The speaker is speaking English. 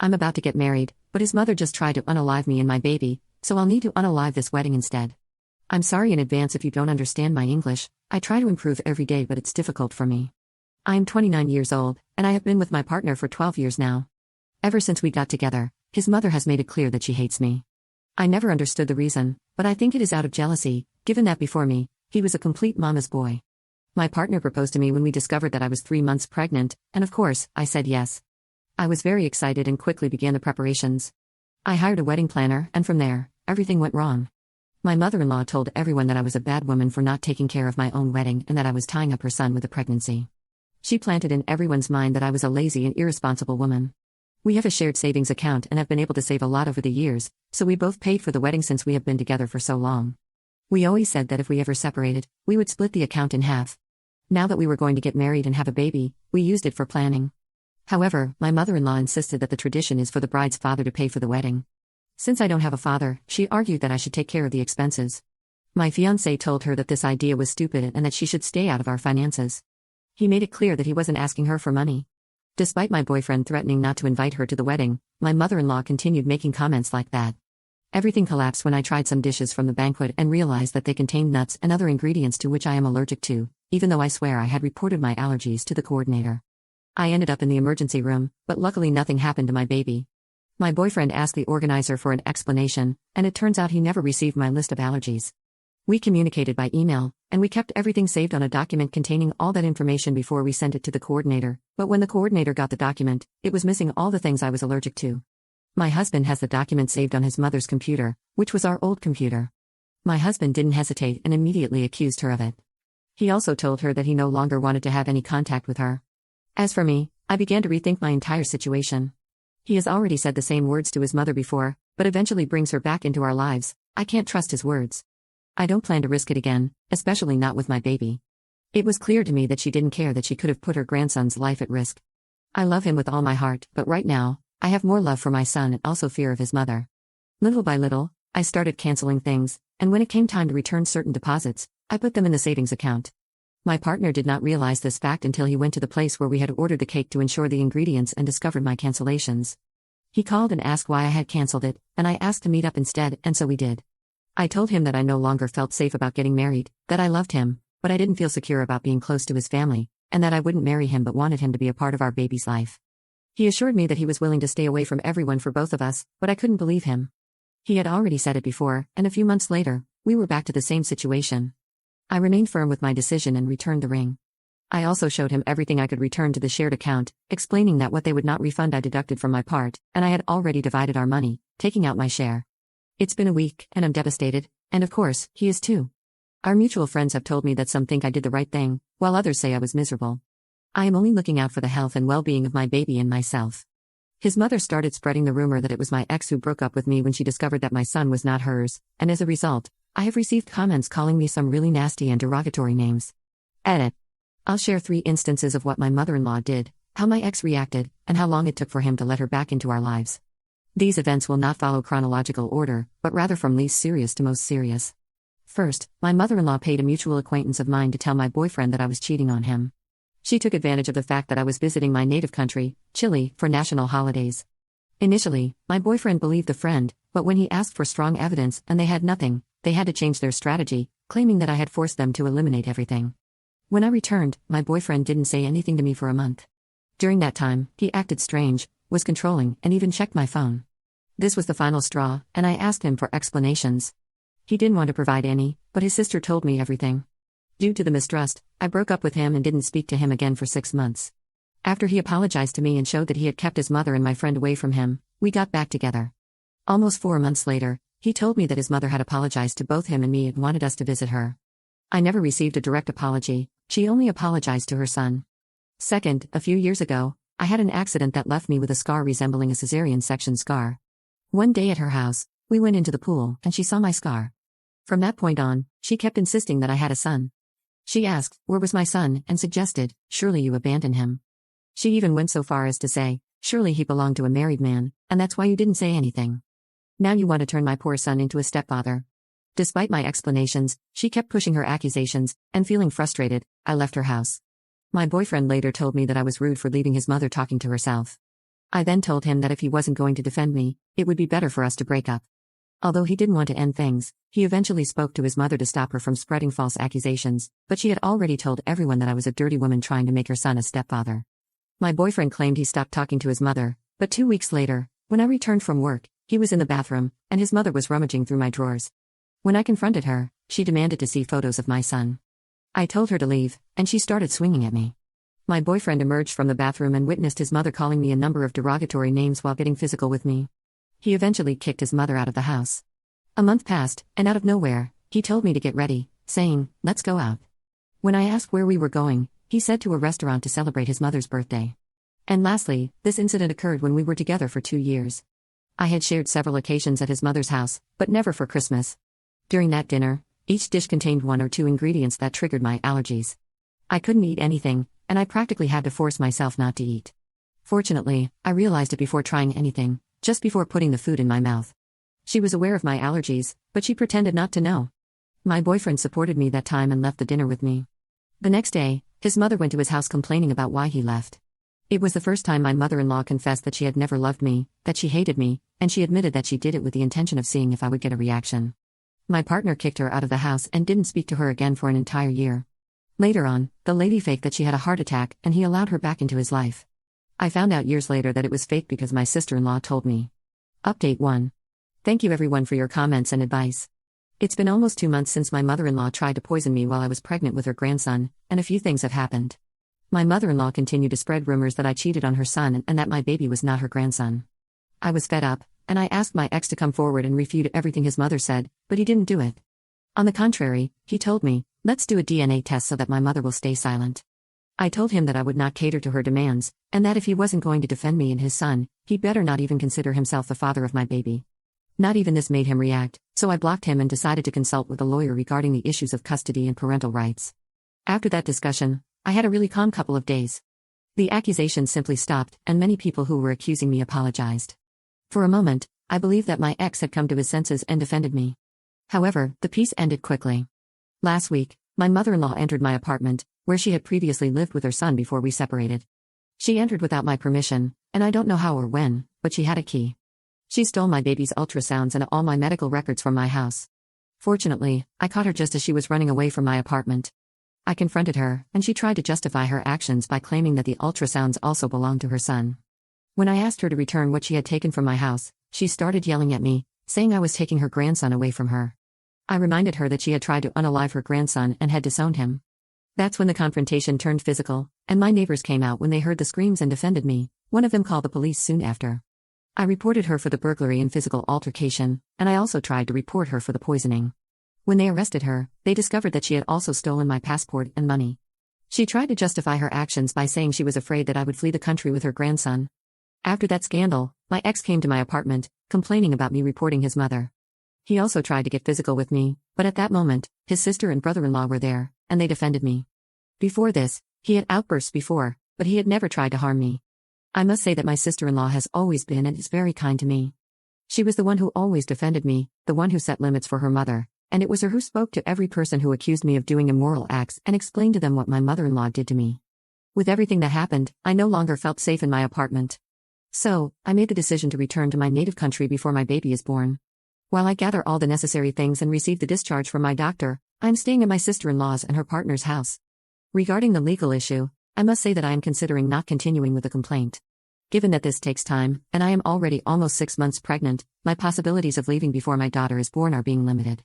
I'm about to get married, but his mother just tried to unalive me and my baby, so I'll need to unalive this wedding instead. I'm sorry in advance if you don't understand my English. I try to improve every day, but it's difficult for me. I am 29 years old, and I have been with my partner for 12 years now. Ever since we got together, his mother has made it clear that she hates me. I never understood the reason, but I think it is out of jealousy, given that before me, he was a complete mama's boy. My partner proposed to me when we discovered that I was 3 months pregnant, and of course, I said yes. I was very excited and quickly began the preparations. I hired a wedding planner, and from there, everything went wrong. My mother-in-law told everyone that I was a bad woman for not taking care of my own wedding and that I was tying up her son with a pregnancy. She planted in everyone's mind that I was a lazy and irresponsible woman. We have a shared savings account and have been able to save a lot over the years, so we both paid for the wedding since we have been together for so long. We always said that if we ever separated, we would split the account in half. Now that we were going to get married and have a baby, we used it for planning. However, my mother-in-law insisted that the tradition is for the bride's father to pay for the wedding. Since I don't have a father, she argued that I should take care of the expenses. My fiancé told her that this idea was stupid and that she should stay out of our finances. He made it clear that he wasn't asking her for money. Despite my boyfriend threatening not to invite her to the wedding, my mother-in-law continued making comments like that. Everything collapsed when I tried some dishes from the banquet and realized that they contained nuts and other ingredients to which I am allergic to, even though I swear I had reported my allergies to the coordinator. I ended up in the emergency room, but luckily nothing happened to my baby. My boyfriend asked the organizer for an explanation, and it turns out he never received my list of allergies. We communicated by email, and we kept everything saved on a document containing all that information before we sent it to the coordinator, but when the coordinator got the document, it was missing all the things I was allergic to. My husband has the document saved on his mother's computer, which was our old computer. My husband didn't hesitate and immediately accused her of it. He also told her that he no longer wanted to have any contact with her. As for me, I began to rethink my entire situation. He has already said the same words to his mother before, but eventually brings her back into our lives. I can't trust his words. I don't plan to risk it again, especially not with my baby. It was clear to me that she didn't care that she could have put her grandson's life at risk. I love him with all my heart, but right now, I have more love for my son and also fear of his mother. Little by little, I started canceling things, and when it came time to return certain deposits, I put them in the savings account. My partner did not realize this fact until he went to the place where we had ordered the cake to ensure the ingredients and discovered my cancellations. He called and asked why I had canceled it, and I asked to meet up instead, and so we did. I told him that I no longer felt safe about getting married, that I loved him, but I didn't feel secure about being close to his family, and that I wouldn't marry him but wanted him to be a part of our baby's life. He assured me that he was willing to stay away from everyone for both of us, but I couldn't believe him. He had already said it before, and a few months later, we were back to the same situation. I remained firm with my decision and returned the ring. I also showed him everything I could return to the shared account, explaining that what they would not refund I deducted from my part, and I had already divided our money, taking out my share. It's been a week, and I'm devastated, and of course, he is too. Our mutual friends have told me that some think I did the right thing, while others say I was miserable. I am only looking out for the health and well-being of my baby and myself. His mother started spreading the rumor that it was my ex who broke up with me when she discovered that my son was not hers, and as a result, I have received comments calling me some really nasty and derogatory names. Edit. I'll share 3 instances of what my mother-in-law did, how my ex reacted, and how long it took for him to let her back into our lives. These events will not follow chronological order, but rather from least serious to most serious. First, my mother-in-law paid a mutual acquaintance of mine to tell my boyfriend that I was cheating on him. She took advantage of the fact that I was visiting my native country, Chile, for national holidays. Initially, my boyfriend believed the friend, but when he asked for strong evidence and they had nothing, they had to change their strategy, claiming that I had forced them to eliminate everything. When I returned, my boyfriend didn't say anything to me for a month. During that time, he acted strange, was controlling, and even checked my phone. This was the final straw, and I asked him for explanations. He didn't want to provide any, but his sister told me everything. Due to the mistrust, I broke up with him and didn't speak to him again for 6 months. After he apologized to me and showed that he had kept his mother and my friend away from him, we got back together. Almost 4 months later, he told me that his mother had apologized to both him and me and wanted us to visit her. I never received a direct apology, she only apologized to her son. Second, a few years ago, I had an accident that left me with a scar resembling a cesarean section scar. One day at her house, we went into the pool and she saw my scar. From that point on, she kept insisting that I had a son. She asked, where was my son, and suggested, surely you abandoned him. She even went so far as to say, surely he belonged to a married man, and that's why you didn't say anything. Now you want to turn my poor son into a stepfather. Despite my explanations, she kept pushing her accusations, and feeling frustrated, I left her house. My boyfriend later told me that I was rude for leaving his mother talking to herself. I then told him that if he wasn't going to defend me, it would be better for us to break up. Although he didn't want to end things, he eventually spoke to his mother to stop her from spreading false accusations, but she had already told everyone that I was a dirty woman trying to make her son a stepfather. My boyfriend claimed he stopped talking to his mother, but 2 weeks later, when I returned from work, he was in the bathroom, and his mother was rummaging through my drawers. When I confronted her, she demanded to see photos of my son. I told her to leave, and she started swinging at me. My boyfriend emerged from the bathroom and witnessed his mother calling me a number of derogatory names while getting physical with me. He eventually kicked his mother out of the house. A month passed, and out of nowhere, he told me to get ready, saying, "Let's go out." When I asked where we were going, he said to a restaurant to celebrate his mother's birthday. And lastly, this incident occurred when we were together for 2 years. I had shared several occasions at his mother's house, but never for Christmas. During that dinner, each dish contained 1 or 2 ingredients that triggered my allergies. I couldn't eat anything, and I practically had to force myself not to eat. Fortunately, I realized it before trying anything, just before putting the food in my mouth. She was aware of my allergies, but she pretended not to know. My boyfriend supported me that time and left the dinner with me. The next day, his mother went to his house complaining about why he left. It was the first time my mother-in-law confessed that she had never loved me, that she hated me, and she admitted that she did it with the intention of seeing if I would get a reaction. My partner kicked her out of the house and didn't speak to her again for an entire year. Later on, the lady faked that she had a heart attack and he allowed her back into his life. I found out years later that it was fake because my sister-in-law told me. Update 1. Thank you everyone for your comments and advice. It's been almost 2 months since my mother-in-law tried to poison me while I was pregnant with her grandson, and a few things have happened. My mother-in-law continued to spread rumors that I cheated on her son and that my baby was not her grandson. I was fed up, and I asked my ex to come forward and refute everything his mother said, but he didn't do it. On the contrary, he told me, "Let's do a DNA test so that my mother will stay silent." I told him that I would not cater to her demands, and that if he wasn't going to defend me and his son, he'd better not even consider himself the father of my baby. Not even this made him react, so I blocked him and decided to consult with a lawyer regarding the issues of custody and parental rights. After that discussion, I had a really calm couple of days. The accusations simply stopped, and many people who were accusing me apologized. For a moment, I believed that my ex had come to his senses and defended me. However, the peace ended quickly. Last week, my mother-in-law entered my apartment, where she had previously lived with her son before we separated. She entered without my permission, and I don't know how or when, but she had a key. She stole my baby's ultrasounds and all my medical records from my house. Fortunately, I caught her just as she was running away from my apartment. I confronted her, and she tried to justify her actions by claiming that the ultrasounds also belonged to her son. When I asked her to return what she had taken from my house, she started yelling at me, saying I was taking her grandson away from her. I reminded her that she had tried to unalive her grandson and had disowned him. That's when the confrontation turned physical, and my neighbors came out when they heard the screams and defended me. One of them called the police soon after. I reported her for the burglary and physical altercation, and I also tried to report her for the poisoning. When they arrested her, they discovered that she had also stolen my passport and money. She tried to justify her actions by saying she was afraid that I would flee the country with her grandson. After that scandal, my ex came to my apartment, complaining about me reporting his mother. He also tried to get physical with me, but at that moment, his sister and brother-in-law were there, and they defended me. Before this, he had outbursts before, but he had never tried to harm me. I must say that my sister-in-law has always been and is very kind to me. She was the one who always defended me, the one who set limits for her mother, and it was her who spoke to every person who accused me of doing immoral acts and explained to them what my mother-in-law did to me. With everything that happened, I no longer felt safe in my apartment. So, I made the decision to return to my native country before my baby is born. While I gather all the necessary things and receive the discharge from my doctor, I am staying at my sister-in-law's and her partner's house. Regarding the legal issue, I must say that I am considering not continuing with the complaint. Given that this takes time, and I am already almost 6 months pregnant, my possibilities of leaving before my daughter is born are being limited.